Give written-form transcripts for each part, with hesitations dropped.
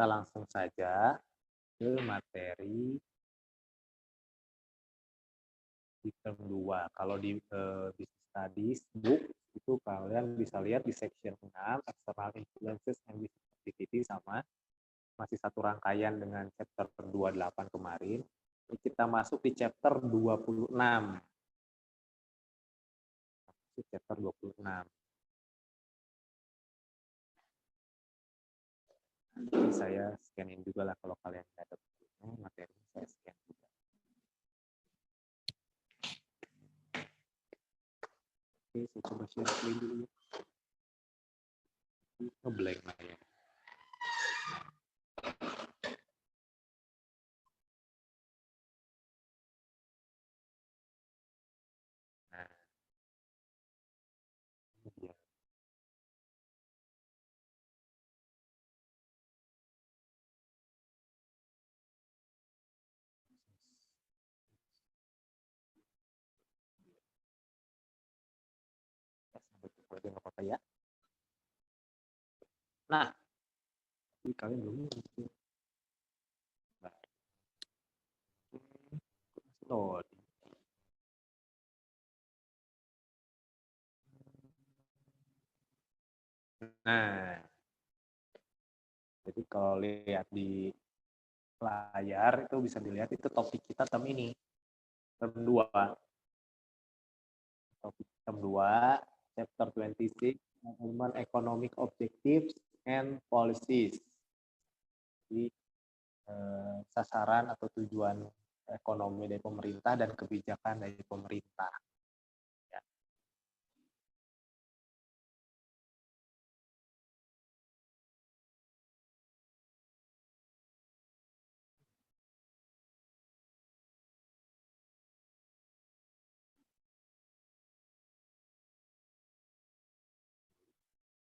Kita langsung saja ke materi di term 2. Kalau di Business Studies book itu kalian bisa lihat di section 6 external influences and business activity, sama masih satu rangkaian dengan chapter 28 kemarin. Ini kita masuk di chapter 26. Masuk chapter 26. Nanti saya scanin juga lah kalau kalian ada materi, saya scan juga. Oke, saya coba share screen dulu. Ngeblank lah ya. Nah, ini dia. Nggak apa-apa ya. Nah, ini kalian belum masih load. Nah, jadi kalau lihat di layar itu bisa dilihat itu topik kita term ini, term 2. Topik term 2, chapter 26, Government Economic Objectives and Policies. Jadi sasaran atau tujuan ekonomi dari pemerintah dan kebijakan dari pemerintah. Ya.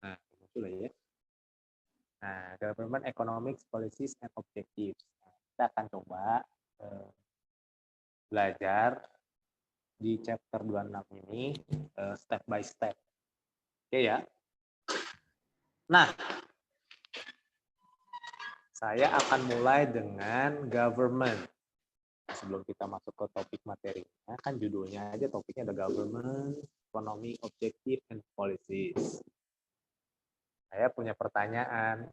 Nah, itu ya. Nah, Government Economic Policies and Objectives. Nah, kita akan coba belajar di chapter 26 ini step by step. Oke ya. Nah, saya akan mulai dengan government. Sebelum kita masuk ke topik materinya, kan judulnya aja topiknya ada Government Economic Objectives and Policies. Saya punya pertanyaan.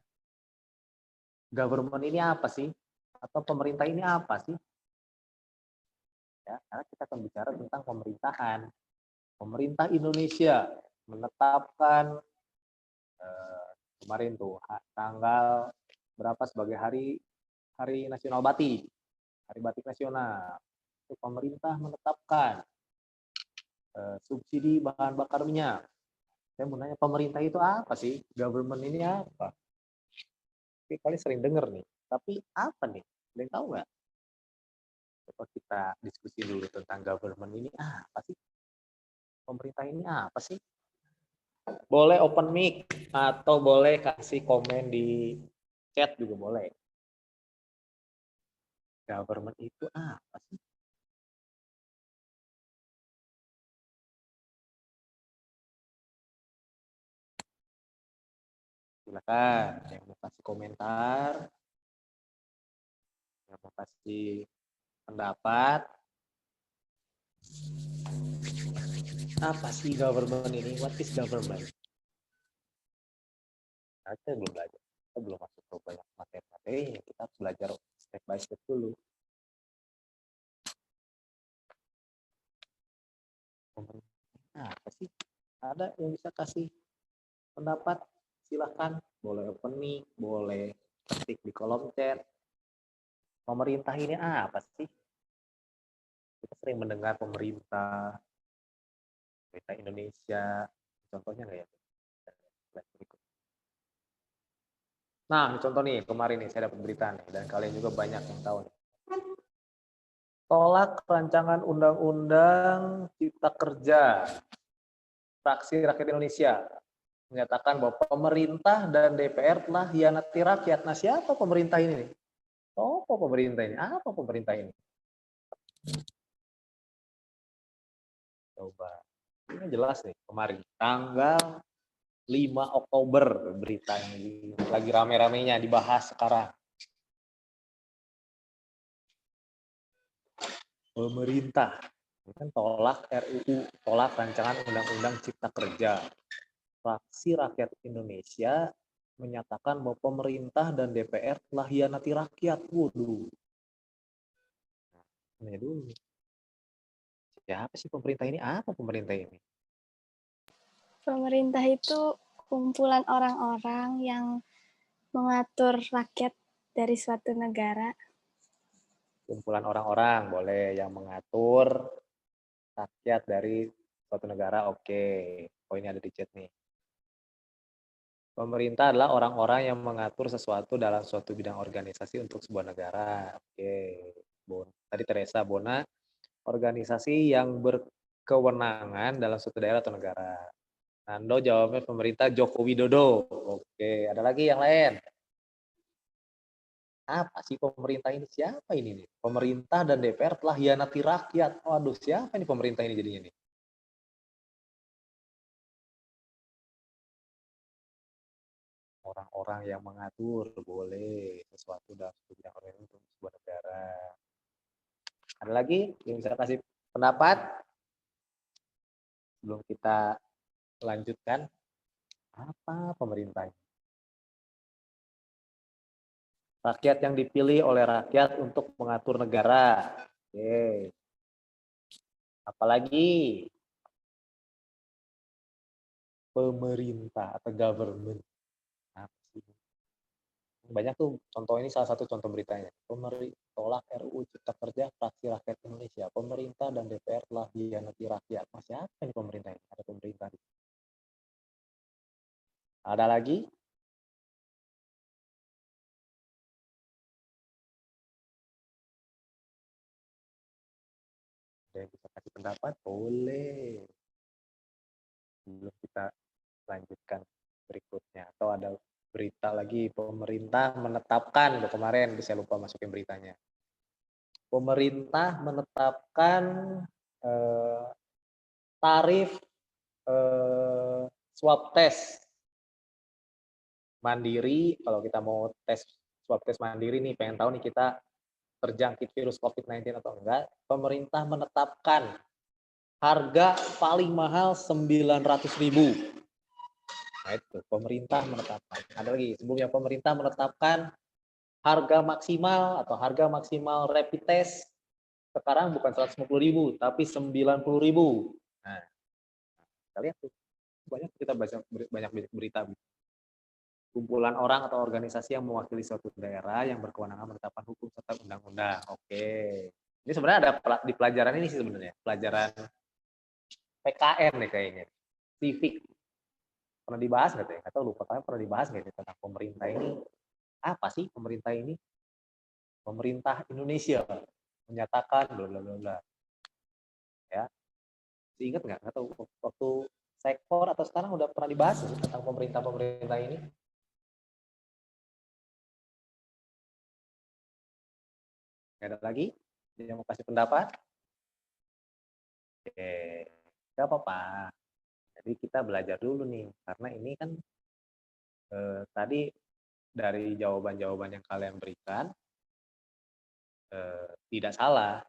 Government ini apa sih? Atau pemerintah ini apa sih? Ya, karena kita akan bicara tentang pemerintahan. Pemerintah Indonesia menetapkan kemarin tuh tanggal berapa sebagai hari nasional batik, hari batik nasional. Itu pemerintah menetapkan subsidi bahan bakar minyak. Saya mau nanya, pemerintah itu apa sih? Government ini apa? Tapi kalian sering dengar nih. Tapi apa nih? Ada yang tahu nggak? Coba kita diskusi dulu tentang government ini apa sih? Pemerintah ini apa sih? Boleh open mic atau boleh kasih komen di chat juga boleh. Government itu apa sih? Silakan yang mau kasih komentar, yang mau kasih pendapat. Apa sih government ini? What is government? Nah, kita belum belajar. Kita belum masuk ke banyak materi-materi. Kita harus belajar step by step dulu. Nah, apa sih? Ada yang bisa kasih pendapat? Silahkan. Boleh open mic, boleh ketik di kolom chat. Pemerintah ini apa sih? Kita sering mendengar pemerintah Indonesia. Contohnya nggak ya? Nah, contoh nih, kemarin nih saya dapat berita nih, dan kalian juga banyak yang tahu nih. Tolak rancangan undang-undang Cipta Kerja. Fraksi Rakyat Indonesia menyatakan bahwa pemerintah dan DPR telah hianati rakyat. Nah, siapa pemerintah ini? Apa pemerintah ini? Apa pemerintah ini? Coba. Ini jelas nih, kemarin tanggal 5 Oktober berita ini lagi rame-ramenya dibahas sekarang. Pemerintah kan tolak RUU, tolak rancangan Undang-Undang Cipta Kerja. Fraksi Rakyat Indonesia menyatakan bahwa pemerintah dan DPR telah hianati rakyat. Waduh. Nah, dulu. Siapa sih pemerintah ini? Apa pemerintah ini? Pemerintah itu kumpulan orang-orang yang mengatur rakyat dari suatu negara. Kumpulan orang-orang boleh yang mengatur rakyat dari suatu negara. Oke. Poinnya ada di chat nih. Pemerintah adalah orang-orang yang mengatur sesuatu dalam suatu bidang organisasi untuk sebuah negara. Oke. Tadi Teresa Bona, organisasi yang berkewenangan dalam suatu daerah atau negara. Nando jawabnya pemerintah Joko Widodo. Oke, ada lagi yang lain? Apa sih pemerintah ini? Siapa ini nih? Pemerintah dan DPR telah hianati rakyat. Waduh, siapa ini pemerintah ini jadinya nih? Orang-orang yang mengatur boleh sesuatu dalam bidang organisasi untuk sebuah negara. Ada lagi yang bisa kasih pendapat? Sebelum kita lanjutkan, apa pemerintah? Rakyat yang dipilih oleh rakyat untuk mengatur negara. Oke. Apalagi pemerintah atau government. Apa sih? Banyak tuh contoh, ini salah satu contoh beritanya. Pemerintah tolak RUU Cipta Kerja fraksi Rakyat Indonesia. Pemerintah dan DPR telah hianati rakyat. Masih apa ini pemerintah ini? Ada pemerintah. Ada lagi? Ada yang bisa kasih pendapat? Boleh. Sebelum kita lanjutkan berikutnya. Atau ada berita lagi, pemerintah menetapkan, kemarin saya lupa masukin beritanya. Pemerintah menetapkan tarif swab test mandiri. Kalau kita mau tes swab test mandiri nih, pengen tahu nih kita terjangkit virus COVID-19 atau enggak, pemerintah menetapkan harga paling mahal 900.000. Nah itu, pemerintah menetapkan. Ada lagi, sebelumnya pemerintah menetapkan harga maksimal atau harga maksimal rapid test sekarang bukan 150.000 tapi 90.000. Nah, kita lihat tuh, banyak kita baca banyak berita kumpulan orang atau organisasi yang mewakili suatu daerah yang berkewenangan menetapkan hukum serta undang-undang. Oke. Ini sebenarnya ada di pelajaran ini sih sebenarnya, pelajaran PKN nih kayaknya. Civic. Pernah dibahas nggak tuh ya? Atau lupa, kalian pernah dibahas nggak tentang pemerintah ini? Apa sih pemerintah ini? Pemerintah Indonesia menyatakan bla bla bla. Ya. Ingat nggak? Atau waktu sektor atau sekarang udah pernah dibahas tentang pemerintah ini? Nggak ada lagi yang mau kasih pendapat? Oke, nggak apa-apa. Jadi kita belajar dulu nih, karena ini kan tadi dari jawaban-jawaban yang kalian berikan tidak salah,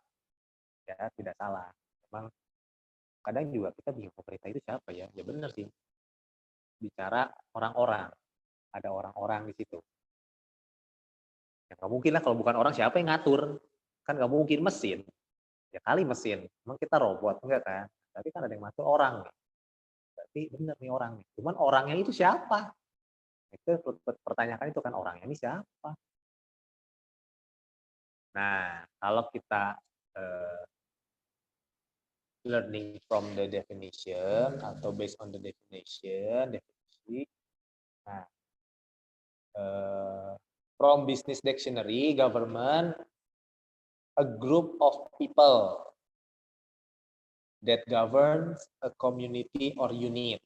ya tidak salah. Memang kadang juga kita bingung pemerintah itu siapa ya? Ya benar sih. Bicara orang-orang, ada orang-orang di situ. Ya nggak mungkin lah kalau bukan orang, siapa yang ngatur? Kan nggak mungkin mesin. Ya kali mesin. Emang kita robot enggak kan? Tapi kan ada yang ngatur orang nih. Berarti benar nih orang nih. Cuman orangnya itu siapa? Itu pertanyaan itu kan, orangnya ini siapa? Nah, kalau kita learning from the definition atau based on the definition, definisi. Nah, from business dictionary, government, a group of people that governs a community or unit.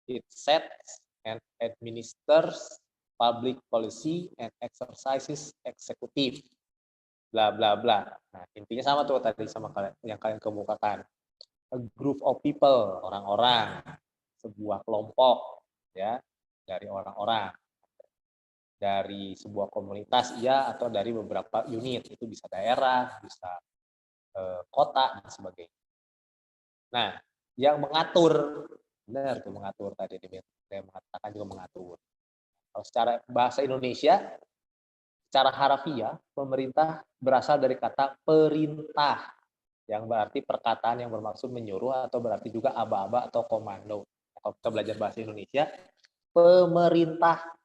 It sets and administers public policy and exercises executive. Bla bla bla. Nah, intinya sama tuh tadi sama kalian yang kalian kemukakan. A group of people, orang-orang, sebuah kelompok, ya, dari orang-orang, dari sebuah komunitas iya, atau dari beberapa unit, itu bisa daerah, bisa kota dan sebagainya. Nah, yang mengatur, benar tuh mengatur tadi saya mengatakan juga mengatur. Kalau secara bahasa Indonesia, secara harafiah, pemerintah berasal dari kata perintah, yang berarti perkataan yang bermaksud menyuruh atau berarti juga aba-aba atau komando. Kalau kita belajar bahasa Indonesia, pemerintah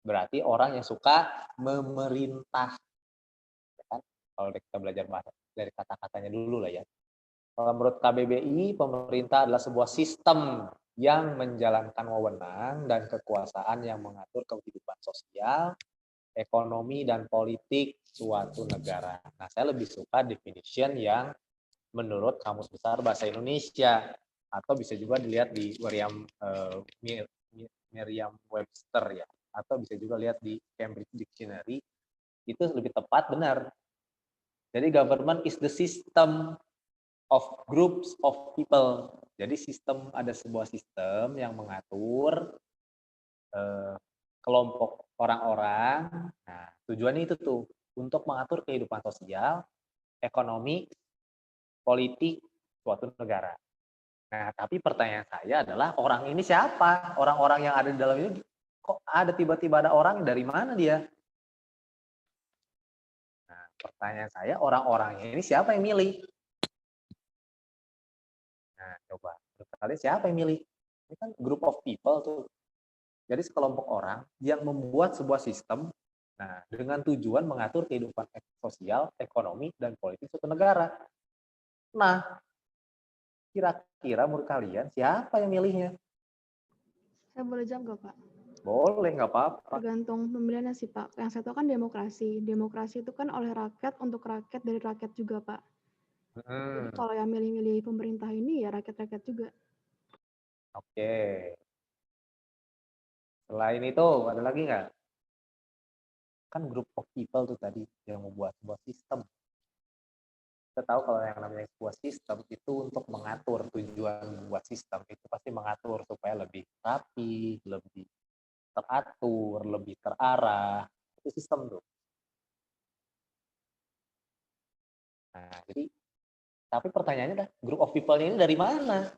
berarti orang yang suka memerintah, ya kan? Kalau kita belajar bahasa dari kata-katanya dulu lah ya. Kalau menurut KBBI, pemerintah adalah sebuah sistem yang menjalankan wewenang dan kekuasaan yang mengatur kehidupan sosial, ekonomi, dan politik suatu negara. Nah, saya lebih suka definition yang menurut Kamus Besar Bahasa Indonesia, atau bisa juga dilihat di Merriam-Webster ya, atau bisa juga lihat di Cambridge Dictionary, itu lebih tepat benar. Jadi government is the system of groups of people. Jadi ada sebuah sistem yang mengatur kelompok orang-orang. Nah, tujuannya itu tuh untuk mengatur kehidupan sosial, ekonomi, politik suatu negara. Nah, tapi pertanyaan saya adalah orang ini siapa? Orang-orang yang ada di dalam ini kok ada tiba-tiba ada orang dari mana dia? Nah, pertanyaan saya orang-orangnya ini siapa yang milih? Nah, coba. Menurut kalian siapa yang milih? Ini kan group of people tuh. Jadi sekelompok orang yang membuat sebuah sistem dengan tujuan mengatur kehidupan sosial, ekonomi, dan politik suatu negara. Nah, kira-kira menurut kalian siapa yang milihnya? Saya boleh jawab nggak, Pak? Boleh, nggak apa-apa. Tergantung pemilihannya sih, Pak. Yang saya tahu kan demokrasi. Demokrasi itu kan oleh rakyat, untuk rakyat, dari rakyat juga, Pak. Jadi kalau yang milih-milih pemerintah ini ya rakyat-rakyat juga. Oke. Selain itu, ada lagi nggak? Kan group of people tuh tadi yang membuat sebuah sistem. Kita tahu kalau yang namanya sebuah sistem itu untuk mengatur, tujuan membuat sistem itu pasti mengatur supaya lebih rapi, lebih teratur, lebih terarah. Itu sistem tuh. Nah, jadi tapi pertanyaannya dah, group of people-nya ini dari mana?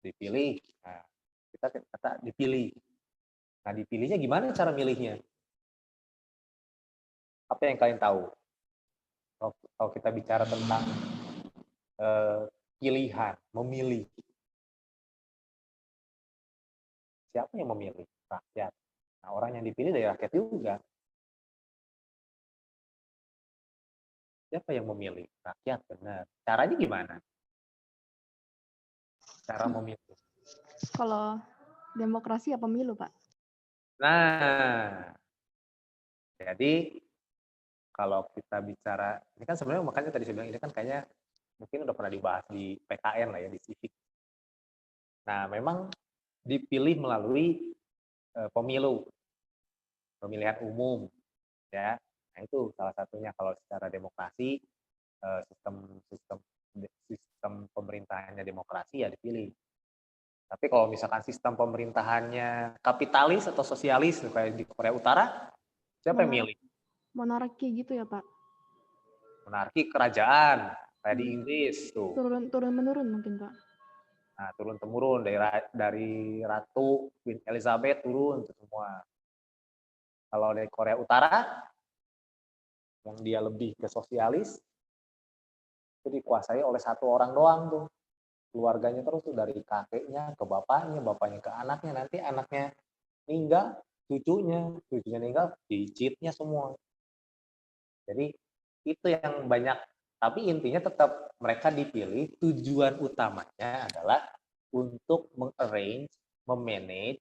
Dipilih. Nah, kita kata dipilih. Nah, dipilihnya gimana cara milihnya? Apa yang kalian tahu? Kalau kita bicara tentang pilihan, memilih. Siapa yang memilih? Rakyat. Nah, orang yang dipilih dari rakyat juga. Siapa yang memilih? Rakyat, benar. Caranya gimana? Cara memilih. Kalau demokrasi ya pemilu, Pak. Nah, jadi kalau kita bicara, ini kan sebenarnya makanya tadi saya bilang ini kan kayaknya mungkin udah pernah dibahas di PKN lah ya, di civic. Nah, memang dipilih melalui pemilu, pemilihan umum, ya. Nah, itu salah satunya kalau secara demokrasi, sistem sistem sistem pemerintahannya demokrasi ya dipilih. Tapi kalau misalkan sistem pemerintahannya kapitalis atau sosialis kayak di Korea Utara, siapa yang milih? Monarki gitu ya, Pak? Monarki kerajaan, kayak di Inggris tuh. Turun menurun mungkin, Pak. Nah, turun temurun dari Ratu Queen Elizabeth turun itu semua. Kalau dari Korea Utara yang dia lebih ke sosialis itu dikuasai oleh satu orang doang tuh. Keluarganya terus tuh dari kakeknya ke bapaknya ke anaknya, nanti anaknya meninggal, cucunya meninggal, dicitnya semua. Jadi itu yang banyak, tapi intinya tetap mereka dipilih, tujuan utamanya adalah untuk mengarrange, memanage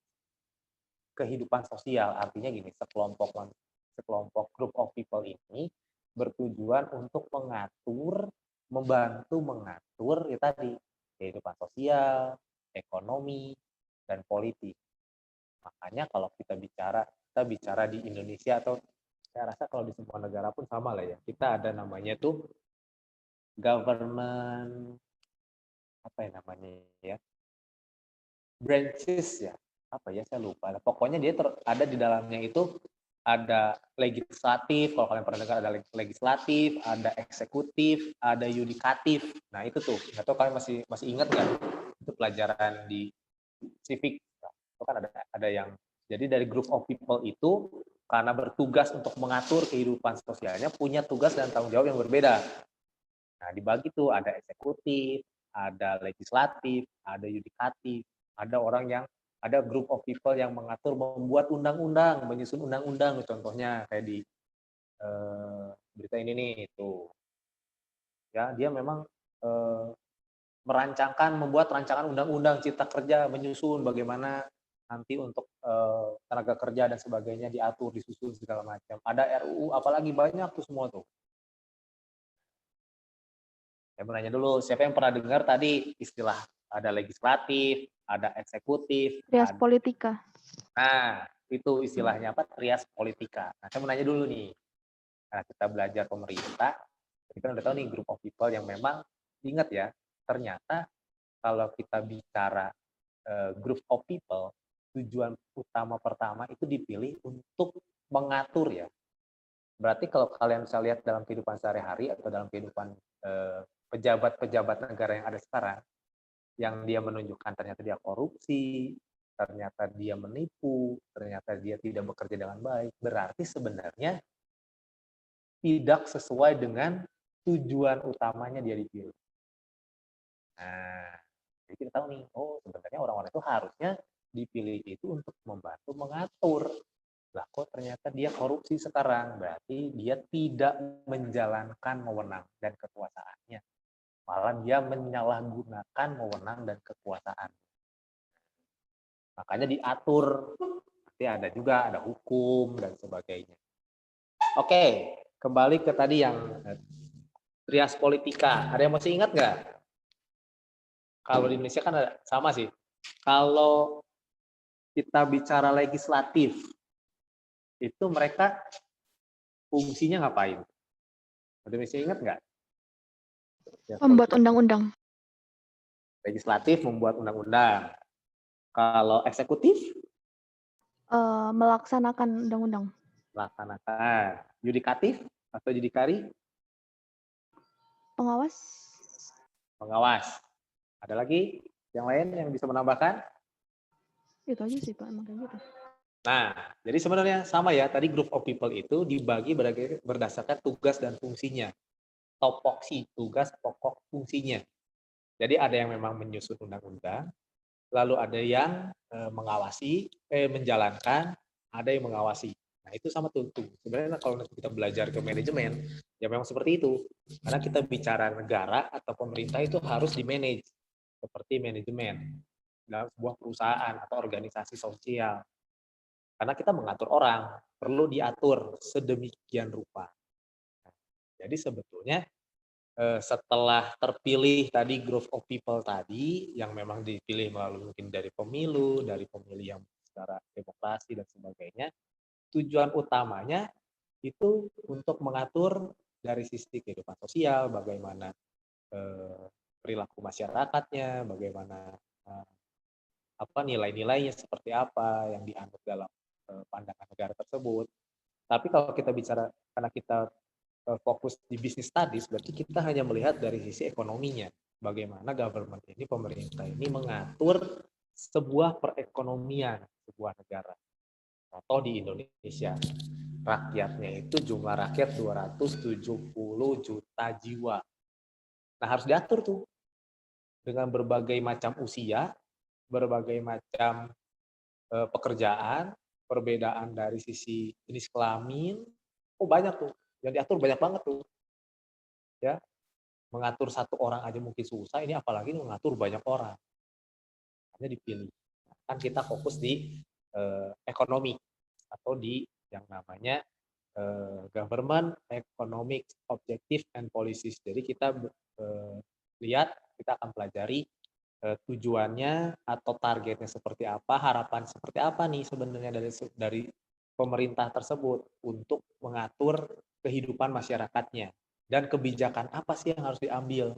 kehidupan sosial. Artinya gini, sekelompok group of people ini bertujuan untuk membantu mengatur ya tadi kehidupan sosial, ekonomi, dan politik. Makanya kalau kita bicara di Indonesia, atau saya rasa kalau di semua negara pun sama lah ya. Kita ada namanya tuh government, apa ya namanya ya, branches ya, apa ya, saya lupa. Pokoknya dia ada di dalamnya itu ada legislatif, kalau kalian pernah dengar ada legislatif, ada eksekutif, ada yudikatif. Nah itu tuh, nggak tahu kalian masih ingat nggak? Itu pelajaran di civic. Nah, itu kan ada yang jadi dari group of people itu karena bertugas untuk mengatur kehidupan sosialnya punya tugas dan tanggung jawab yang berbeda. Nah dibagi tuh ada eksekutif, ada legislatif, ada yudikatif, ada orang yang ada group of people yang mengatur membuat undang-undang, menyusun undang-undang, contohnya kayak di berita ini nih itu. Ya, dia memang membuat rancangan undang-undang cipta kerja, menyusun bagaimana nanti untuk tenaga kerja dan sebagainya diatur, disusun segala macam. Ada RUU, apalagi banyak tuh semua tuh. Saya mau nanya dulu, siapa yang pernah dengar tadi istilah ada legislatif, ada eksekutif, Trias politika. nah itu istilahnya apa? Trias politika. Nah saya mau nanya dulu nih, nah kita belajar pemerintah, kita udah tahu nih group of people yang memang ingat ya, ternyata kalau kita bicara group of people, tujuan utama pertama itu dipilih untuk mengatur ya. Berarti kalau kalian bisa lihat dalam kehidupan sehari-hari atau dalam kehidupan pejabat-pejabat negara yang ada sekarang, yang dia menunjukkan ternyata dia korupsi, ternyata dia menipu, ternyata dia tidak bekerja dengan baik, berarti sebenarnya tidak sesuai dengan tujuan utamanya dia dipilih. Nah, jadi kita tahu nih, oh sebenarnya orang-orang itu harusnya dipilih itu untuk membantu mengatur. Lah kok ternyata dia korupsi sekarang, berarti dia tidak menjalankan wewenang dan kekuasaannya. Malah dia menyalahgunakan wewenang dan kekuasaan. Makanya diatur, nanti ada juga, ada hukum dan sebagainya. Oke, kembali ke tadi yang trias politika. Ada yang masih ingat nggak? Kalau di Indonesia kan ada, sama sih. Kalau kita bicara legislatif, itu mereka fungsinya ngapain? Ada yang masih ingat nggak? Membuat undang-undang. Legislatif membuat undang-undang. Kalau eksekutif? Melaksanakan undang-undang. Melaksanakan. Yudikatif atau yudikari? Pengawas. Pengawas. Ada lagi yang lain yang bisa menambahkan? Itu aja sih Pak, emang kayak gitu. Nah, jadi sebenarnya sama ya, tadi group of people itu dibagi berdasarkan tugas dan fungsinya. Topoksi, tugas, pokok, fungsinya. Jadi ada yang memang menyusun undang-undang, lalu ada yang menjalankan, ada yang mengawasi. Nah itu sama tuh. Sebenarnya kalau kita belajar ke manajemen, ya memang seperti itu. Karena kita bicara negara atau pemerintah itu harus di-manage. Seperti manajemen dalam sebuah perusahaan atau organisasi sosial. Karena kita mengatur orang, perlu diatur sedemikian rupa. Jadi sebetulnya setelah terpilih tadi group of people tadi, yang memang dipilih melalui mungkin dari pemilu, dari pemilih yang secara demokrasi dan sebagainya, tujuan utamanya itu untuk mengatur dari sisi kehidupan sosial, bagaimana perilaku masyarakatnya, bagaimana nilai-nilainya seperti apa yang dianut dalam pandangan negara tersebut. Tapi kalau kita bicara, karena kita fokus di bisnis studies, berarti kita hanya melihat dari sisi ekonominya. Bagaimana government ini, pemerintah ini mengatur sebuah perekonomian sebuah negara. Contoh di Indonesia, rakyatnya itu jumlah rakyat 270 juta jiwa. Nah harus diatur tuh dengan berbagai macam usia, berbagai macam pekerjaan, perbedaan dari sisi jenis kelamin, banyak tuh. Yang diatur banyak banget tuh. Ya, mengatur satu orang aja mungkin susah, ini apalagi mengatur banyak orang. Hanya dipilih. Kan kita fokus di ekonomi atau di yang namanya government economic objective and policies. Jadi kita lihat, kita akan pelajari tujuannya atau targetnya seperti apa, harapan seperti apa nih sebenarnya dari pemerintah tersebut untuk mengatur kehidupan masyarakatnya dan kebijakan apa sih yang harus diambil,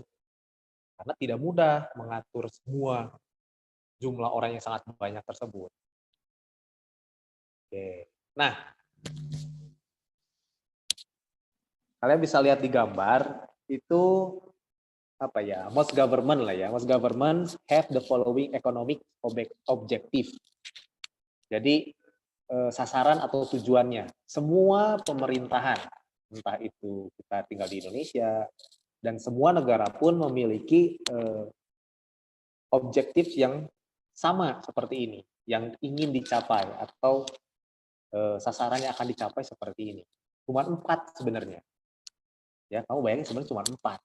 karena tidak mudah mengatur semua jumlah orang yang sangat banyak tersebut. Oke. Nah, kalian bisa lihat di gambar itu apa ya? Most government lah ya. Most government have the following economic objective. Jadi sasaran atau tujuannya semua pemerintahan, entah itu kita tinggal di Indonesia dan semua negara pun memiliki objektif yang sama seperti ini, yang ingin dicapai atau sasarannya akan dicapai seperti ini. Cuma 4 sebenarnya. Ya, kamu bayangin sebenarnya cuma 4.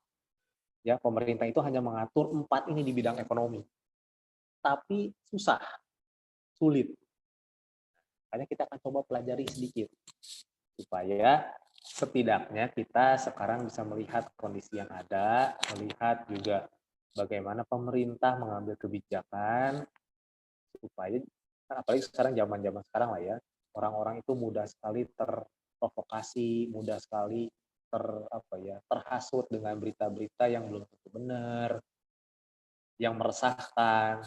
Ya, pemerintah itu hanya mengatur 4 ini di bidang ekonomi. Tapi susah, sulit. Makanya kita akan coba pelajari sedikit supaya setidaknya kita sekarang bisa melihat kondisi yang ada, melihat juga bagaimana pemerintah mengambil kebijakan supaya apalagi sekarang zaman-zaman sekarang lah ya, orang-orang itu mudah sekali terprovokasi, mudah sekali terhasut dengan berita-berita yang belum tentu benar, yang meresahkan.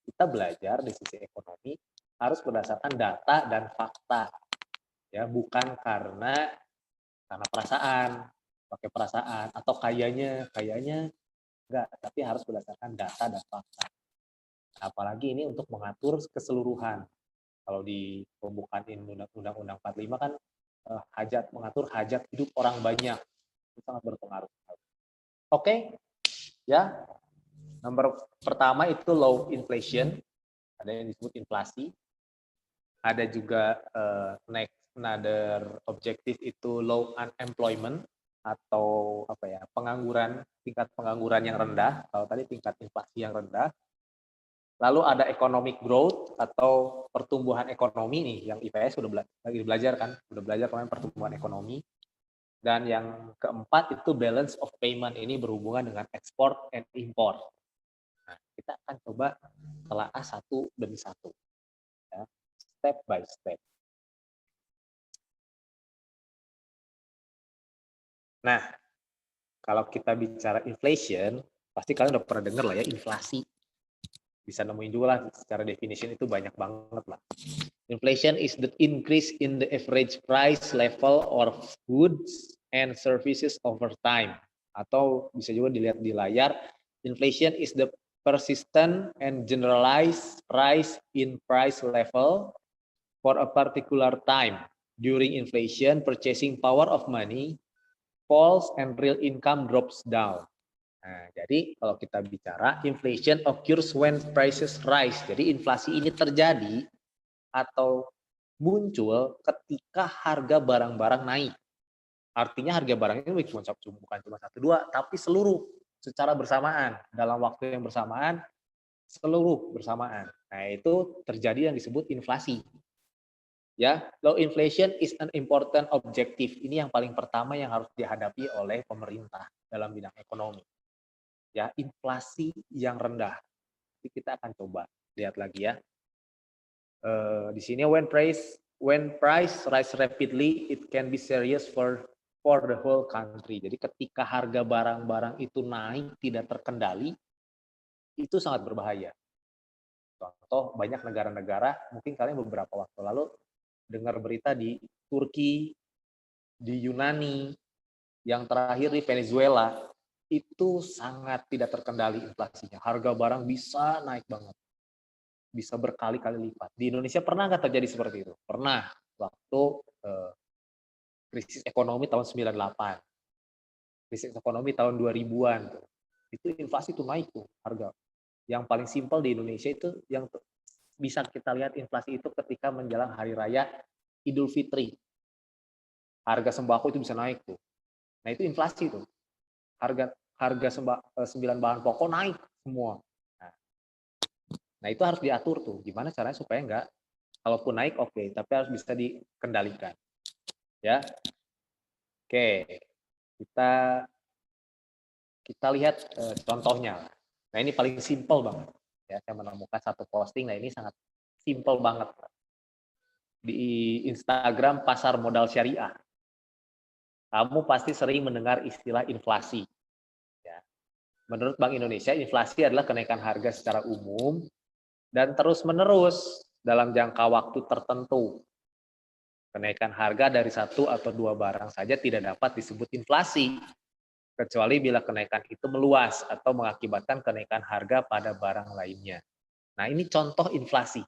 Kita belajar di sisi ekonomi harus berdasarkan data dan fakta, ya bukan karena perasaan, pakai perasaan atau kayaknya enggak, tapi harus berdasarkan data dan fakta. Apalagi ini untuk mengatur keseluruhan. Kalau di pembukaan Undang-Undang 45 kan mengatur hajat hidup orang banyak, itu sangat berpengaruh. Oke, ya. Nomor pertama itu low inflation, ada yang disebut inflasi. Ada juga next another objective itu low unemployment atau tingkat pengangguran yang rendah. Kalau tadi tingkat inflasi yang rendah. Lalu ada economic growth atau pertumbuhan ekonomi nih, yang IPS lagi belajar kan, udah belajar kemarin pertumbuhan ekonomi. Dan yang keempat itu balance of payment, ini berhubungan dengan export and import. Nah, kita akan coba telaah satu demi satu, ya, step by step. Nah, kalau kita bicara inflation, pasti kalian udah pernah dengar lah ya, inflasi. Bisa nemuin juga lah secara definition itu banyak banget lah. Inflation is the increase in the average price level of goods and services over time. Atau bisa juga dilihat di layar, inflation is the persistent and generalized rise in price level for a particular time. During inflation, purchasing power of money falls and real income drops down. Nah, jadi kalau kita bicara inflation occurs when prices rise. Jadi inflasi ini terjadi atau muncul ketika harga barang-barang naik. Artinya harga barang ini bukan cuma 1-2, tapi seluruh secara bersamaan, dalam waktu yang bersamaan, seluruh bersamaan. Nah, itu terjadi yang disebut inflasi. Ya, low inflation is an important objective. Ini yang paling pertama yang harus dihadapi oleh pemerintah dalam bidang ekonomi. Ya, inflasi yang rendah. Jadi kita akan coba lihat lagi ya. Di sini when price rise rapidly, it can be serious for the whole country. Jadi ketika harga barang-barang itu naik tidak terkendali, itu sangat berbahaya. Contoh banyak negara-negara, mungkin kalian beberapa waktu lalu dengar berita di Turki, di Yunani, yang terakhir di Venezuela, itu sangat tidak terkendali inflasinya. Harga barang bisa naik banget. Bisa berkali-kali lipat. Di Indonesia pernah nggak terjadi seperti itu? Pernah, waktu krisis ekonomi tahun 98. Krisis ekonomi tahun 2000-an. Itu inflasi tuh naik tuh harga. Yang paling simpel di Indonesia itu yang bisa kita lihat inflasi itu ketika menjelang hari raya Idul Fitri. Harga sembako itu bisa naik tuh. Nah, itu inflasi tuh. Harga 9 bahan pokok naik semua. Nah, itu harus diatur tuh. Gimana caranya supaya enggak, kalaupun naik oke, tapi harus bisa dikendalikan. Ya. Oke. Kita lihat contohnya. Nah, ini paling simpel banget. Ya, saya menemukan satu posting, nah ini sangat simpel banget. Di Instagram Pasar Modal Syariah. Kamu pasti sering mendengar istilah inflasi. Ya. Menurut Bank Indonesia, inflasi adalah kenaikan harga secara umum dan terus-menerus dalam jangka waktu tertentu Kenaikan harga dari satu atau dua barang saja tidak dapat disebut inflasi, kecuali bila kenaikan itu meluas atau mengakibatkan kenaikan harga pada barang lainnya. Nah, ini contoh inflasi.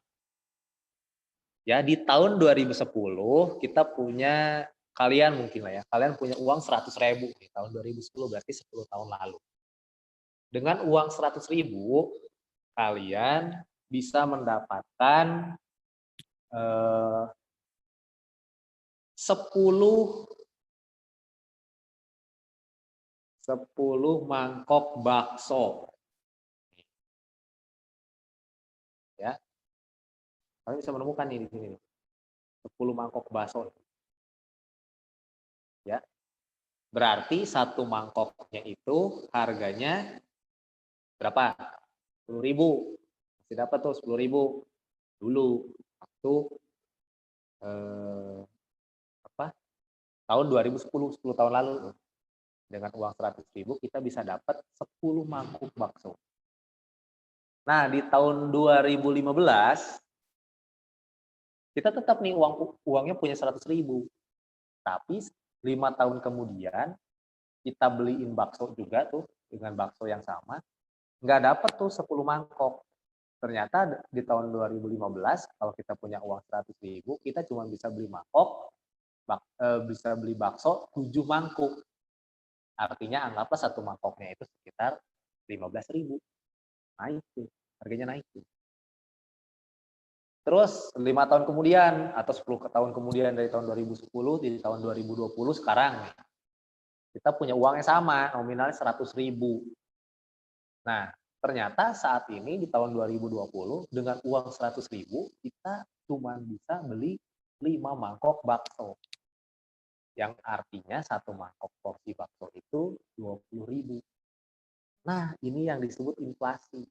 Ya, di tahun 2010 kita punya, kalian mungkin lah ya, kalian punya uang 100.000 di tahun 2010, berarti 10 tahun lalu. Dengan uang 100.000, kalian bisa mendapatkan 10 mangkok bakso. Ya. Kalian bisa menemukan nih di sini nih. 10 mangkok bakso. Ya. Berarti satu mangkoknya itu harganya berapa? 10.000. Masih dapat tuh 10.000 dulu waktu tahun 2010, 10 tahun lalu. Dengan uang 100.000 kita bisa dapat 10 mangkuk bakso. Nah, di tahun 2015 kita tetap nih uangnya punya 100.000. Tapi 5 tahun kemudian kita beliin bakso juga tuh dengan bakso yang sama, nggak dapat tuh 10 mangkok. Ternyata di tahun 2015 kalau kita punya uang 100.000 kita cuma bisa beli bisa beli bakso 7 mangkuk. Artinya anggaplah satu mangkoknya itu sekitar 15.000. Naik tuh, harganya naik tuh. Terus 5 tahun kemudian atau 10 tahun kemudian dari tahun 2010 di tahun 2020 sekarang kita punya uang yang sama, nominalnya 100.000. Nah, ternyata saat ini di tahun 2020 dengan uang 100.000 kita cuma bisa beli 5 mangkok bakso. Yang artinya satu mangkok porsi bakso itu 20.000. Nah, ini yang disebut inflasi.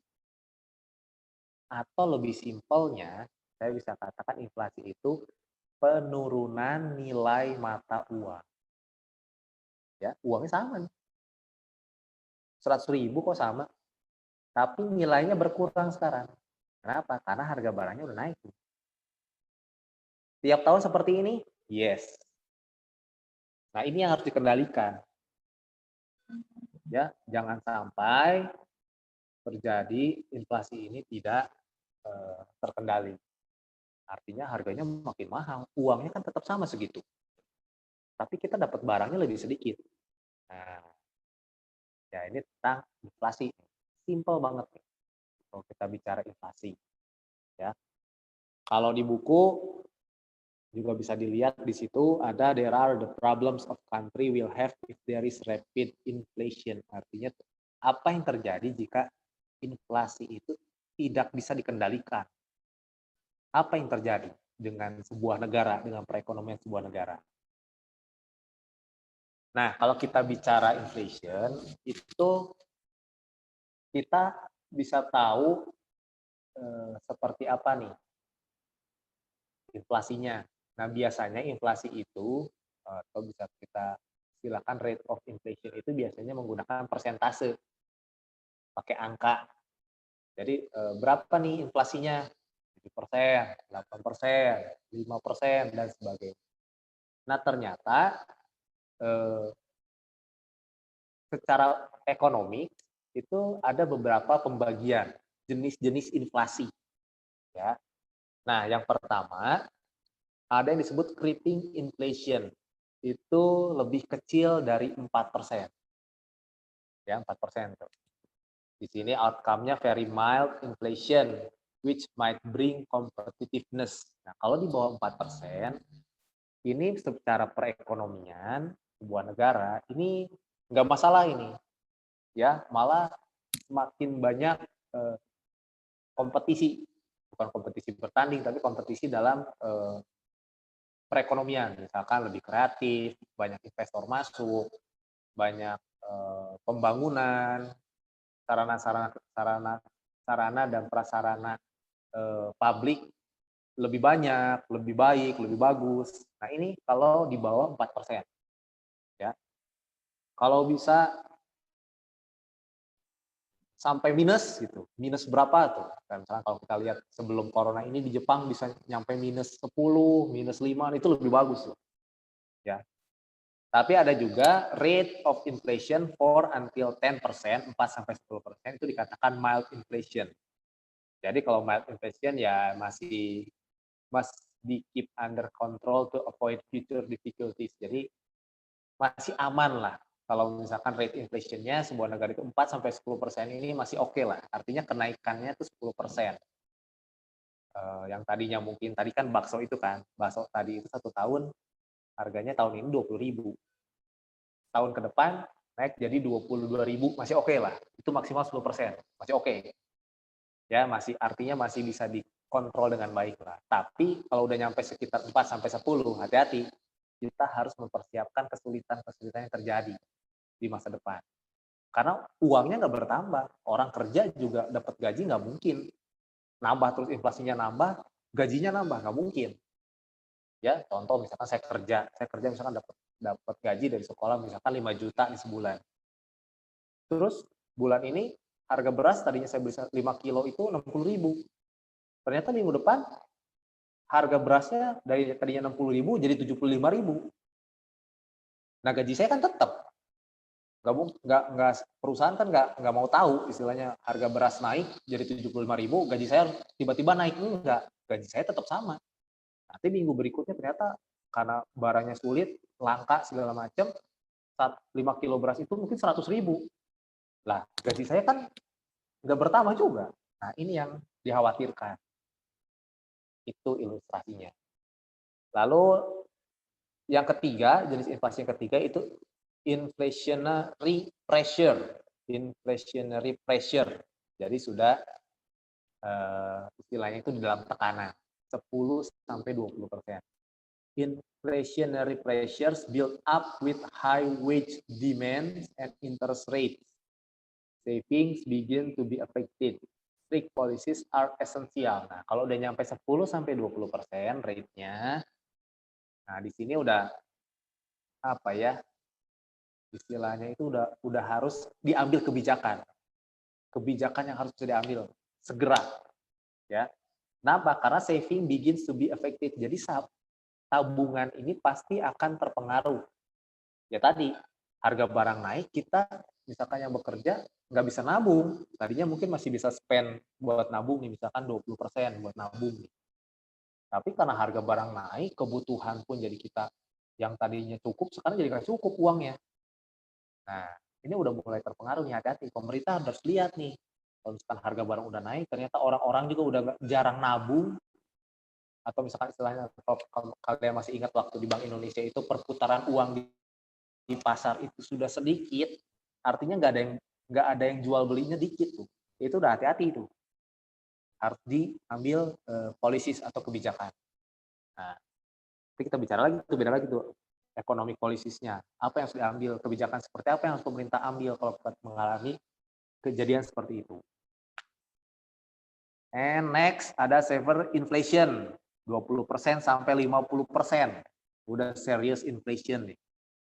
Atau lebih simpelnya, saya bisa katakan inflasi itu penurunan nilai mata uang. Ya, uangnya sama nih. 100.000 kok sama. Tapi nilainya berkurang sekarang. Kenapa? Karena harga barangnya udah naik. Tiap tahun seperti ini? Yes. Nah, ini yang harus dikendalikan. Ya, jangan sampai terjadi inflasi ini tidak terkendali. Artinya harganya makin mahal, uangnya kan tetap sama segitu. Tapi kita dapat barangnya lebih sedikit. Nah, ya ini tentang inflasi. Simple banget nih. Kalau kita bicara inflasi. Ya. Kalau di buku juga bisa dilihat di situ ada there are the problems of country will have if there is rapid inflation. Artinya apa yang terjadi jika inflasi itu tidak bisa dikendalikan. Apa yang terjadi dengan sebuah negara, dengan perekonomian sebuah negara? Nah, kalau kita bicara inflation, itu kita bisa tahu seperti apa nih inflasinya. Nah, biasanya inflasi itu, atau bisa kita silakan rate of inflation itu biasanya menggunakan persentase, pakai angka. Jadi berapa nih inflasinya? 7%, 8%, 5%, dan sebagainya. Nah, ternyata secara ekonomi itu ada beberapa pembagian jenis-jenis inflasi. Ya. Nah, yang pertama ada yang disebut creeping inflation. Itu lebih kecil dari 4%. Ya, 4%. Di sini outcome-nya very mild inflation which might bring competitiveness. Nah, kalau di bawah 4%, ini secara perekonomian sebuah negara ini nggak masalah ini. Ya, malah semakin banyak kompetisi, bukan kompetisi bertanding tapi kompetisi dalam perekonomian, misalkan lebih kreatif, banyak investor masuk, banyak pembangunan, sarana dan prasarana publik lebih banyak, lebih baik, lebih bagus. Nah, ini kalau di bawah 4%. Ya. Kalau bisa sampai minus gitu. Minus berapa tuh? Kan misalnya kalau kita lihat sebelum corona ini di Jepang bisa nyampe minus 10, minus 5, itu lebih bagus loh. Ya. Tapi ada juga rate of inflation 4 until 10%, 4 sampai 10% itu dikatakan mild inflation. Jadi kalau mild inflation ya masih di keep under control to avoid future difficulties. Jadi masih aman lah. Kalau misalkan rate inflation-nya sebuah negara itu 4 sampai 10% ini masih oke lah. Artinya kenaikannya itu 10%. Yang tadinya mungkin tadi kan bakso itu kan, bakso tadi itu 1 tahun harganya tahun ini 20.000. Tahun ke depan naik jadi 22.000, masih oke lah. Itu maksimal 10%, masih oke. Ya, artinya masih bisa dikontrol dengan baik lah. Tapi kalau udah nyampe sekitar 4 sampai 10, hati-hati. Kita harus mempersiapkan kesulitan-kesulitan yang terjadi di masa depan. Karena uangnya nggak bertambah. Orang kerja juga dapat gaji nggak mungkin. Nambah terus inflasinya nambah, gajinya nambah, nggak mungkin. Ya, contoh misalkan saya kerja misalkan dapat gaji dari sekolah misalkan 5 juta di sebulan. Terus bulan ini harga beras tadinya saya beli 5 kilo itu 60.000. Ternyata minggu depan harga berasnya dari tadinya 60.000 jadi 75.000. Nah, gaji saya kan tetap. Nggak perusahaan kan nggak mau tahu istilahnya harga beras naik jadi 75.000, gaji saya tiba-tiba naik, enggak, gaji saya tetap sama. Nanti minggu berikutnya ternyata karena barangnya sulit, langka segala macam, 5 kilo beras itu mungkin 100.000. Lah, gaji saya kan nggak bertambah juga. Nah, ini yang dikhawatirkan. Itu ilustrasinya. Lalu yang ketiga, jenis inflasi yang ketiga itu inflationary pressure. Inflationary pressure. Jadi sudah istilahnya itu di dalam tekanan 10 sampai 20%. Inflationary pressures build up with high wage demands and interest rates. Savings begin to be affected. Strict policies are essential. Nah, kalau udah nyampe 10 sampai 20% rate-nya, nah di sini udah apa ya? Istilahnya itu udah harus diambil kebijakan. Kebijakan yang harus diambil segera, ya. Kenapa? Karena saving begins to be affected. Jadi tabungan ini pasti akan terpengaruh. Ya tadi, harga barang naik, kita misalkan yang bekerja nggak bisa nabung. Tadinya mungkin masih bisa spend buat nabung nih, misalkan 20% buat nabung. Tapi karena harga barang naik, kebutuhan pun jadi kita yang tadinya cukup, sekarang jadi nggak cukup uangnya. Nah, ini udah mulai terpengaruh nih, hati-hati. Pemerintah harus lihat nih, kalau misalkan harga barang udah naik, ternyata orang-orang juga udah jarang nabung, atau misalkan istilahnya, kalau kalian masih ingat waktu di Bank Indonesia itu perputaran uang di pasar itu sudah sedikit, artinya nggak ada yang jual belinya dikit tuh. Itu udah hati-hati tuh. Harus diambil policies atau kebijakan. Nah, nanti kita bicara lagi tuh, beda lagi tuh economic policies-nya. Apa yang harus diambil, kebijakan seperti apa yang harus pemerintah ambil kalau kita mengalami kejadian seperti itu. And next ada severe inflation, 20% sampai 50%. Udah serious inflation nih.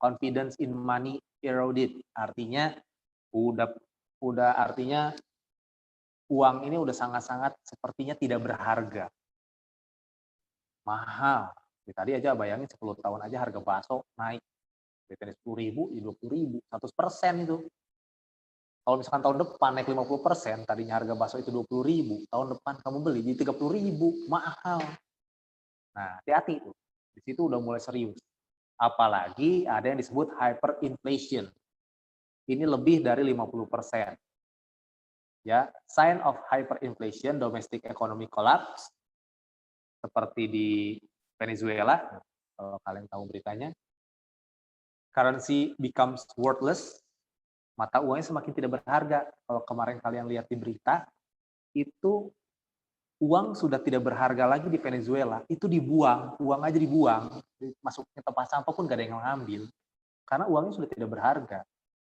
Confidence in money eroded, artinya udah artinya uang ini udah sangat-sangat sepertinya tidak berharga. Mahal. Tadi aja bayangin 10 tahun aja harga bakso naik. Dari 10.000 jadi 20.000, 100% itu. Kalau misalkan tahun depan naik 50%, tadinya harga bakso itu 20.000, tahun depan kamu beli jadi 30.000, mahal. Nah, hati-hati tuh. Di situ udah mulai serius. Apalagi ada yang disebut hyperinflation. Ini lebih dari 50%. Ya, sign of hyperinflation, domestic economic collapse, seperti di Venezuela, kalau kalian tahu beritanya. Currency becomes worthless, mata uangnya semakin tidak berharga. Kalau kemarin kalian lihat di berita, itu uang sudah tidak berharga lagi di Venezuela, itu dibuang, uang aja dibuang, masuknya tempat sampah pun gak ada yang ngambil, karena uangnya sudah tidak berharga.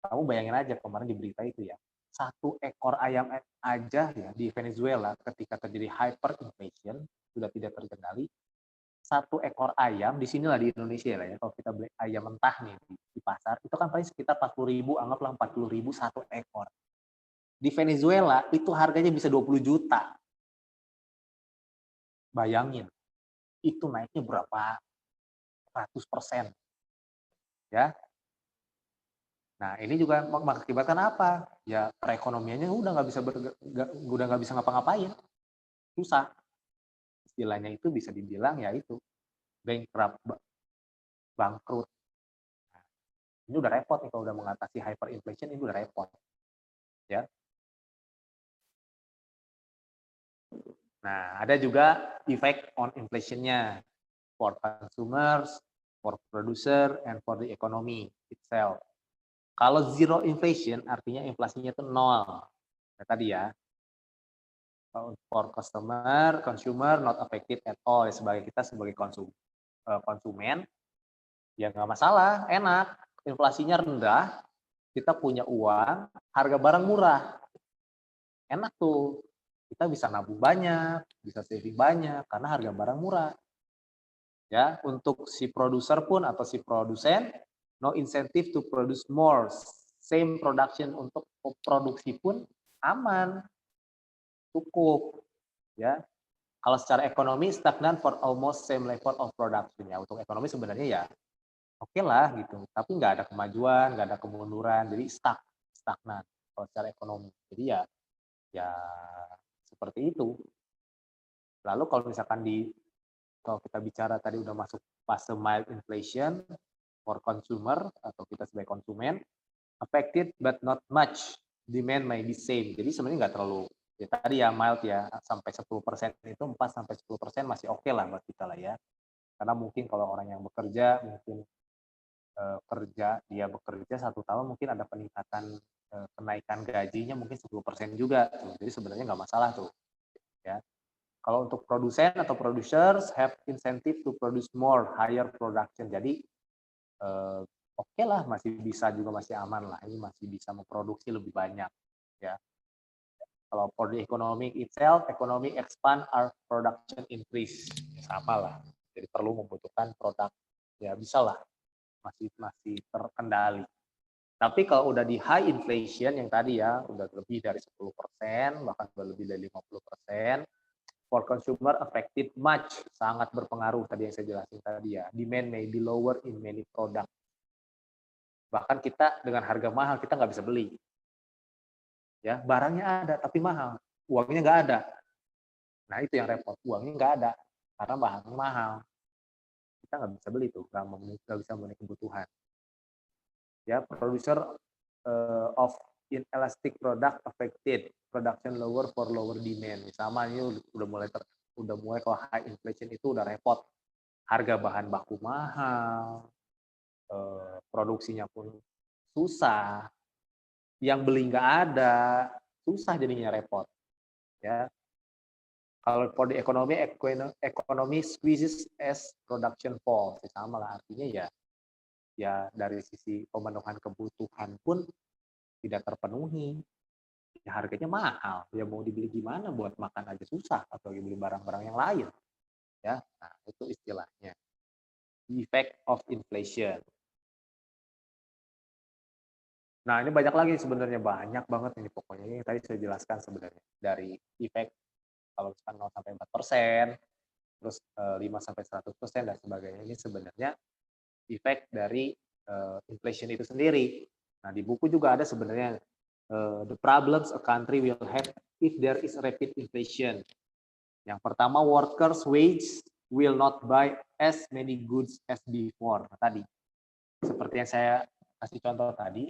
Kamu bayangin aja kemarin di berita itu ya, 1 ekor ayam aja ya di Venezuela ketika terjadi hyperinflation, sudah tidak terkendali, 1 ekor ayam, di sinilah di Indonesia lah ya, kalau kita beli ayam mentah nih di pasar, itu kan paling sekitar 40.000, anggaplah 40.000 1 ekor. Di Venezuela itu harganya bisa 20 juta. Bayangin, itu naiknya berapa ratus persen, ya. Nah, ini juga mengakibatkan apa? Ya perekonomiannya udah nggak bisa ngapa-ngapain, susah. Istilahnya itu bisa dibilang ya itu bankrupt, bangkrut. Nah, ini udah repot nih kalau udah mengatasi hyperinflation, ini udah repot, ya. Nah, ada juga effect on inflation-nya for consumers, for producer, and for the economy itself. Kalau zero inflation artinya inflasinya itu nol. Nah, tadi ya, for consumer not affected at all. Sebagai kita sebagai konsumen, ya nggak masalah, enak, inflasinya rendah, kita punya uang, harga barang murah, enak tuh. Kita bisa nabung banyak, bisa saving banyak karena harga barang murah. Ya, untuk si produser pun atau si produsen, no incentive to produce more. Same production, untuk produksi pun aman, cukup. Ya, kalau secara ekonomi stagnan for almost same level of production. Ya, untuk ekonomi sebenarnya ya oke lah gitu, tapi nggak ada kemajuan, nggak ada kemunduran, jadi stagnan kalau secara ekonomi. Jadi ya seperti itu. Lalu kalau misalkan kalau kita bicara tadi udah masuk fase mild inflation for consumer atau kita sebagai konsumen, affected but not much, demand may be same. Jadi sebenarnya nggak terlalu, ya tadi ya mild ya, sampai 10% itu 4-10% masih oke lah buat kita lah ya. Karena mungkin kalau orang yang bekerja, mungkin dia bekerja 1 tahun mungkin ada peningkatan, kenaikan gajinya mungkin 10% juga tuh. Jadi sebenarnya nggak masalah tuh, ya. Kalau untuk produsen atau producers have incentive to produce more, higher production. Jadi oke lah, masih bisa juga, masih aman lah. Ini masih bisa memproduksi lebih banyak, ya. Kalau for the economic itself, economic expand, our production increase. Sama lah. Jadi perlu membutuhkan produk, ya bisa lah, masih terkendali. Tapi kalau udah di high inflation yang tadi ya, udah lebih dari 10%, bahkan udah lebih dari 50%, for consumer affected much, sangat berpengaruh tadi yang saya jelasin tadi ya. Demand may be lower in many product. Bahkan kita dengan harga mahal kita nggak bisa beli. Ya, barangnya ada tapi mahal, uangnya nggak ada. Nah itu yang repot, uangnya nggak ada karena bahannya mahal. Kita nggak bisa beli tuh, nggak bisa memenuhi kebutuhan. Ya, producer of inelastic product affected, production lower for lower demand. Sama ini udah mulai kalau high inflation itu udah repot. Harga bahan baku mahal, produksinya pun susah, yang beli nggak ada, susah jadinya, repot. Ya, kalau for the economy squeezes as production falls, sama lah artinya ya dari sisi pemenuhan kebutuhan pun tidak terpenuhi. Ya harganya mahal, ya mau dibeli gimana, buat makan aja susah, atau beli barang-barang yang lain. Ya, nah itu istilahnya effect of inflation. Nah ini banyak lagi sebenarnya, banyak banget ini pokoknya, ini tadi saya jelaskan sebenarnya dari effect kalau misalkan 0-4%, terus 5-100% dan sebagainya. Ini sebenarnya effect dari inflation itu sendiri. Nah di buku juga ada sebenarnya the problems a country will have if there is rapid inflation. Yang pertama, workers' wage will not buy as many goods as before. Nah, tadi, seperti yang saya kasih contoh tadi,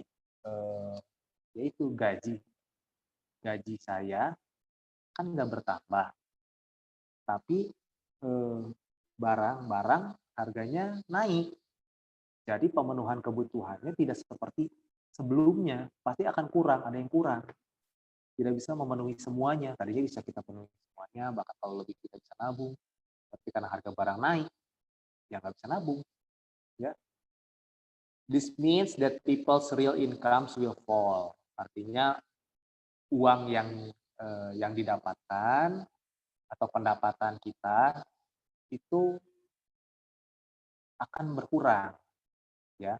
yaitu gaji saya kan nggak bertambah, tapi barang-barang harganya naik. Jadi pemenuhan kebutuhannya tidak seperti sebelumnya, pasti akan kurang, ada yang kurang. Tidak bisa memenuhi semuanya, tadinya bisa kita penuhi semuanya, bahkan kalau lebih kita bisa nabung, tapi karena harga barang naik, ya nggak bisa nabung. Ya. This means that people's real incomes will fall. Artinya uang yang didapatkan atau pendapatan kita itu akan berkurang. Ya.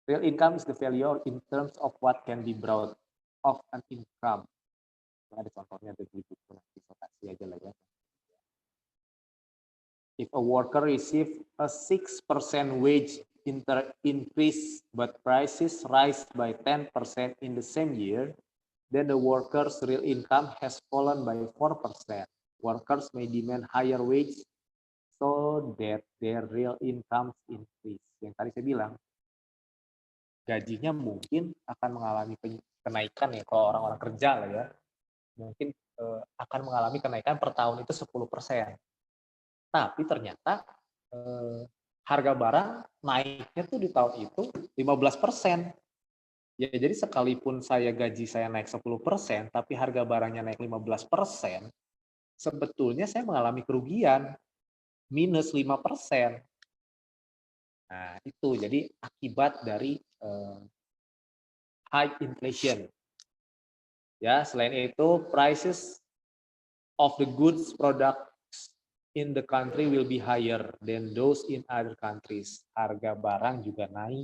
Real income is the value in terms of what can be brought of an income. Ada contohnya di buku nanti saya kasih aja lah ya. If a worker receive a 6% wage increase but prices rise by 10% in the same year, then the worker's real income has fallen by 4%. Workers may demand higher wage so that their real income increase. Yang tadi saya bilang, gajinya mungkin akan mengalami kenaikan ya kalau orang-orang kerja lah ya. Mungkin akan mengalami kenaikan per tahun itu 10%. Tapi ternyata harga barang naiknya tuh di tahun itu 15%. Ya, jadi sekalipun gaji saya naik 10%, tapi harga barangnya naik 15%, sebetulnya saya mengalami kerugian minus 5%. Nah, itu jadi akibat dari high inflation. Ya, selain itu prices of the goods products in the country will be higher than those in other countries. Harga barang juga naik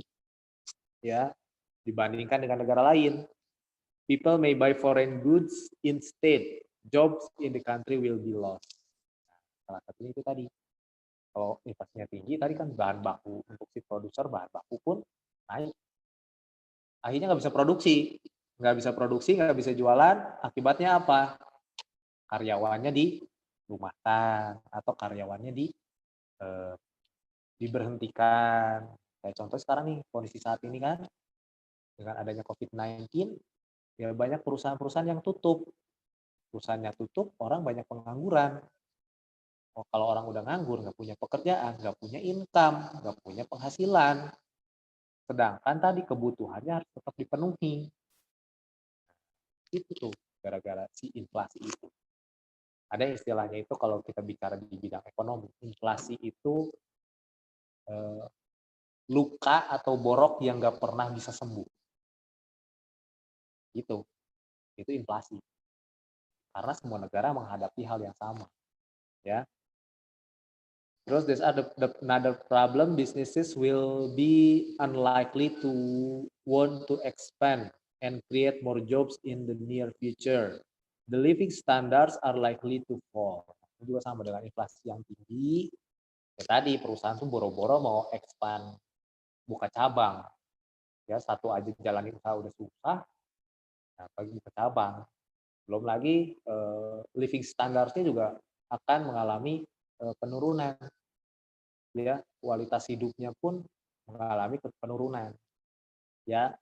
ya dibandingkan dengan negara lain. People may buy foreign goods instead. Jobs in the country will be lost. Salah satunya itu tadi. Kalau inflasinya tinggi, tadi kan bahan baku untuk si produser, bahan baku pun naik. Akhirnya nggak bisa produksi, nggak bisa jualan. Akibatnya apa? Karyawannya dirumahkan atau karyawannya diberhentikan. Kayak contoh sekarang nih, kondisi saat ini kan, dengan adanya COVID-19, ya banyak perusahaan-perusahaan yang tutup. Perusahaannya tutup, orang banyak pengangguran. Oh, kalau orang udah nganggur, nggak punya pekerjaan, nggak punya income, nggak punya penghasilan. Sedangkan tadi kebutuhannya harus tetap dipenuhi. Itu tuh, gara-gara si inflasi itu. Ada istilahnya itu kalau kita bicara di bidang ekonomi, inflasi itu luka atau borok yang nggak pernah bisa sembuh. Itu inflasi. Karena semua negara menghadapi hal yang sama, ya. Terus there's another problem, businesses will be unlikely to want to expand and create more jobs in the near future. The living standards are likely to fall. Ini juga sama dengan inflasi yang tinggi. Ya tadi perusahaan tuh boro-boro mau expand, buka cabang. Ya satu aja jalanin usaha udah susah, nah bagi buka cabang. Belum lagi living standards-nya juga akan mengalami penurunan. Ya, kualitas hidupnya pun mengalami penurunan. Ya.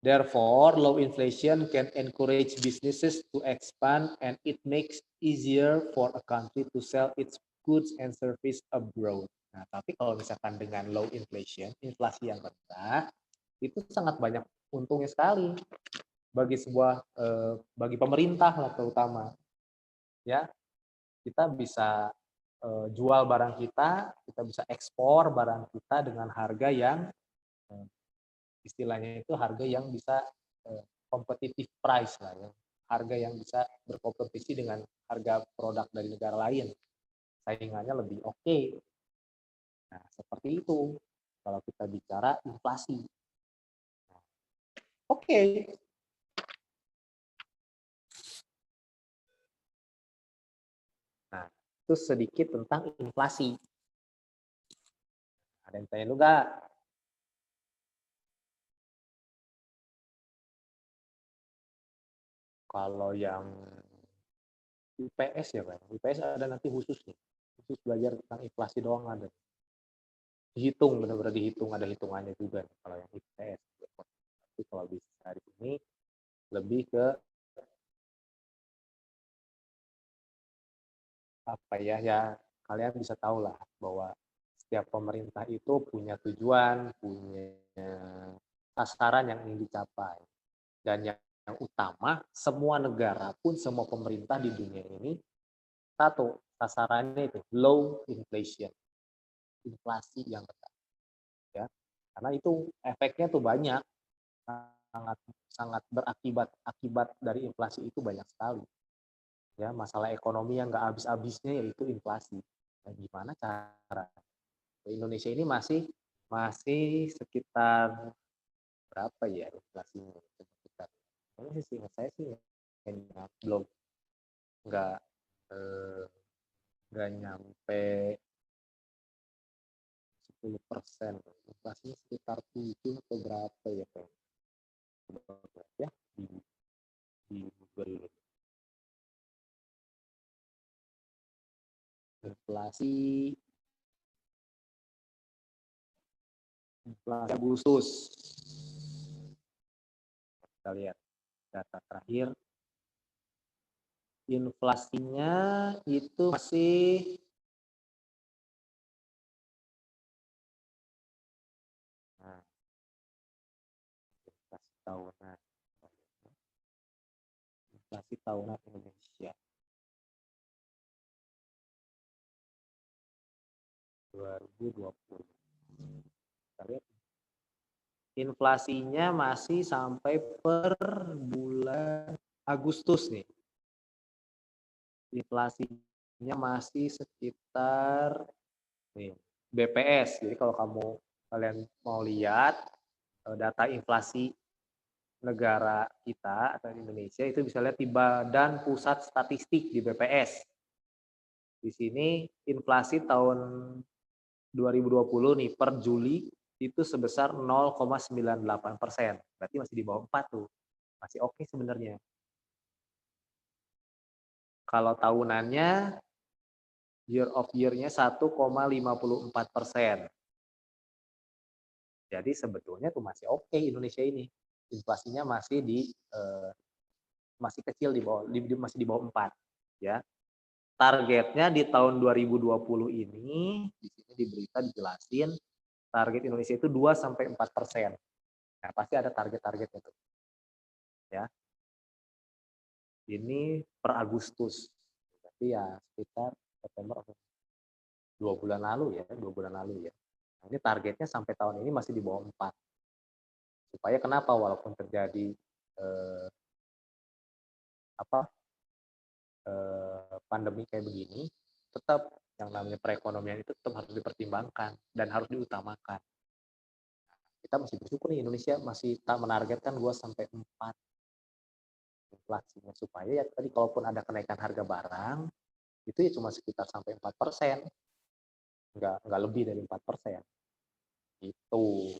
Therefore, low inflation can encourage businesses to expand and it makes easier for a country to sell its goods and service abroad. Nah, tapi kalau misalkan dengan low inflation, inflasi yang rendah, itu sangat banyak untungnya sekali bagi bagi pemerintah lah terutama. Ya, kita bisa jual barang kita bisa ekspor barang kita dengan harga yang istilahnya itu harga yang bisa competitive price lah ya, harga yang bisa berkompetisi dengan harga produk dari negara lain, saingannya lebih oke. Nah, seperti itu kalau kita bicara inflasi. Oke. Nah, itu sedikit tentang inflasi. Ada yang tanya juga? Kalau yang IPS ya Pak, IPS ada nanti khusus belajar tentang inflasi doang ada. Dihitung, benar-benar dihitung, ada hitungannya juga kalau yang IPS. Tapi kalau bisa hari ini lebih ke apa ya, kalian bisa tahu lah bahwa setiap pemerintah itu punya tujuan, punya sasaran yang ingin dicapai. Dan yang utama, semua negara pun, semua pemerintah di dunia ini, satu, sasarannya itu low inflation, inflasi yang rendah. Ya, karena itu efeknya tuh banyak, sangat berakibat dari inflasi itu banyak sekali. Ya, masalah ekonomi yang nggak habis-habisnya yaitu inflasi. Nah, gimana cara? Indonesia ini masih sekitar berapa ya inflasinya? Sekitar Makanya sih saya sih belum nggak eh, nggak nyampe 10%, inflasinya sekitar 7 atau berapa ya Pak? Ya di Google inflasi Agustus. Kita lihat data terakhir, inflasinya itu masih inflasi tahunan. Inflasi tahunan Indonesia 2020. Kita lihat inflasinya masih sampai per bulan Agustus nih. Inflasinya masih sekitar nih BPS. Jadi kalau kalian mau lihat data inflasi negara kita atau Indonesia itu bisa lihat di Badan Pusat Statistik di BPS. Di sini inflasi tahun 2020 nih per Juli itu sebesar 0,98%. Berarti masih di bawah 4 tuh. Masih oke sebenarnya. Kalau tahunannya year of year-nya 1,54%. Jadi sebetulnya tuh masih oke Indonesia ini. Inflasinya masih kecil masih di bawah 4 ya. Targetnya di tahun 2020 ini di sini di berita dijelasin target Indonesia itu 2-4%. Nah, pasti ada target-targetnya tuh. Ya. Ini per Agustus. Berarti ya sekitar September 2 bulan lalu ya. Nah, ini targetnya sampai tahun ini masih di bawah 4. Supaya kenapa walaupun terjadi pandemi kayak begini, tetap yang namanya perekonomian itu tetap harus dipertimbangkan dan harus diutamakan. Kita masih bersyukur nih Indonesia masih menargetkan 2-4 inflasinya, supaya ya tadi kalaupun ada kenaikan harga barang itu ya cuma sekitar sampai 4%, nggak lebih dari 4%. Itu.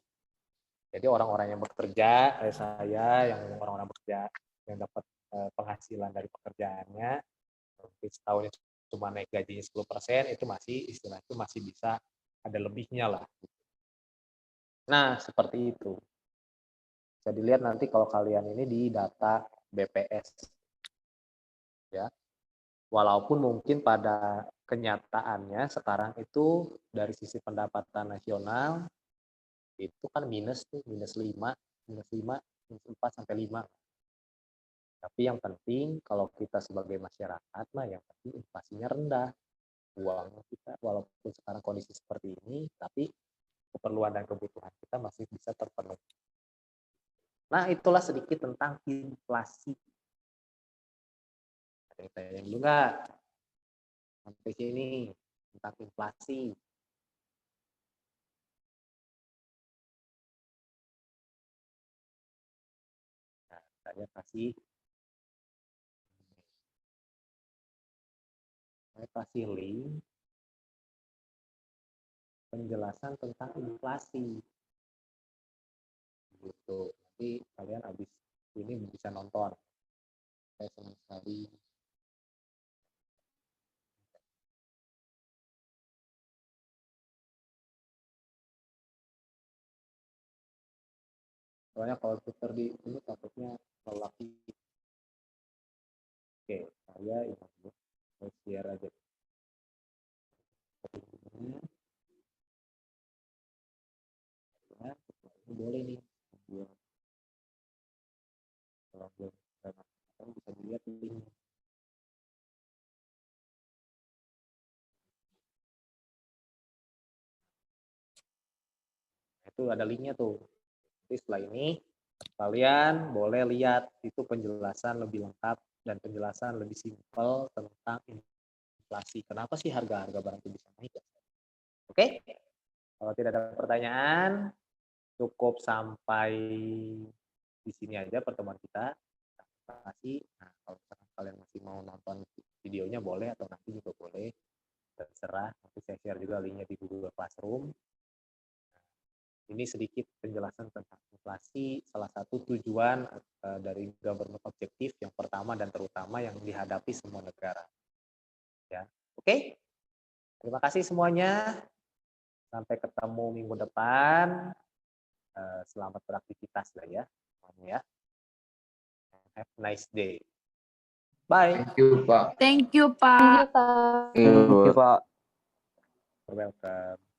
Jadi orang-orang yang bekerja, kayak saya, yang orang-orang bekerja yang dapat penghasilan dari pekerjaannya, setahun cuma naik gajinya 10%, itu masih istilah itu masih bisa ada lebihnya lah. Nah, seperti itu. Bisa dilihat nanti kalau kalian ini di data BPS. Ya. Walaupun mungkin pada kenyataannya sekarang itu dari sisi pendapatan nasional itu kan minus tuh, minus 5, minus 4 sampai 5. Tapi yang penting kalau kita sebagai masyarakat mah yang penting inflasinya rendah. Uang kita walaupun sekarang kondisi seperti ini, tapi keperluan dan kebutuhan kita masih bisa terpenuhi. Nah, itulah sedikit tentang inflasi. Ada yang tanya dulu nggak? Sampai sini tentang inflasi. Nah, saya kasih link penjelasan tentang inflasi. Gitu. Nanti kalian habis ini bisa nonton. Saya senang sekali. Soalnya kalau Twitter di ini takutnya lelaki. Oke, saya ini share aja. Ya, ini boleh nih buat kalau belum bisa dilihat link. Itu ada linknya tuh. Jadi setelah ini kalian boleh lihat itu penjelasan lebih lengkap dan penjelasan lebih simpel tentang inflasi. Kenapa sih harga-harga barang itu bisa naik? Oke? Kalau tidak ada pertanyaan, cukup sampai di sini aja pertemuan kita. inflasi. Nah, kalau misalkan kalian masih mau nonton videonya boleh, atau nanti juga boleh, terserah. Nanti saya share juga linknya di Google Classroom. Ini sedikit penjelasan tentang inflasi, salah satu tujuan dari government objective yang pertama dan terutama yang dihadapi semua negara. Ya, oke? Terima kasih semuanya. Sampai ketemu minggu depan. Selamat beraktivitas lah ya, semuanya ya. Have a nice day. Bye. Thank you, Pak. Thank you, Thank you, Pak. Pak. Thank you, Pak. You're welcome.